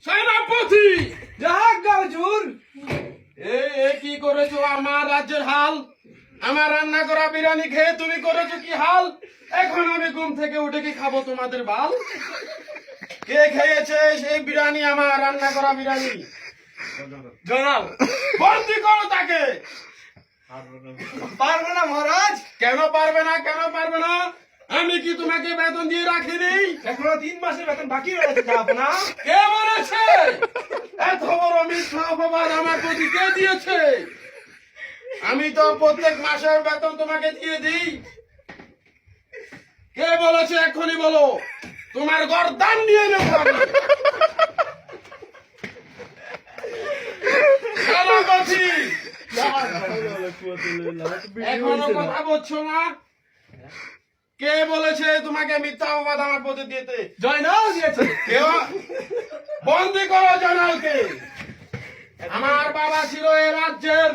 সেনাপতি যাহা হুজুর। এ কি করেছো আমার রাজ্যের হাল? আমার রান্না করা বিরিয়ানি খেয়ে তুমি করেছো কি হাল? এখন আমি ঘুম থেকে উঠে কি খাবো তোমাদের বাল? কে খেয়েছে সেই বিরিয়ানি, আমার রান্না করা বিরিয়ানি? জনাব বন্দি করো তাকে। পারবো না মহারাজ, কেন পারবে না, কেন পারবে না? আমি কি তোমাকে বেতন দিয়ে রাখিনি? এখনো 3 মাসের বেতন বাকি রয়েছে যাব না। কে বলেছে? এত বড় মিথ্যা অপবাদ আমার প্রতি কে দিয়েছে? আমি তো প্রত্যেক মাসের বেতন তোমাকে দিয়ে দিই। কে বলেছে এক্ষুনি বলো, তোমার গর্দান নিয়ে নেবো আমি। সেনাপতি, এখনো কথা বলছো না? কে বলেছে তোমাকে মিথ্যা অপবাদ আমার প্রতি দিতে? জয়নাল দিয়েছে। কেউ? বন্দি করো জয়নালকে। আমার বাবা ছিল এ রাজ্যের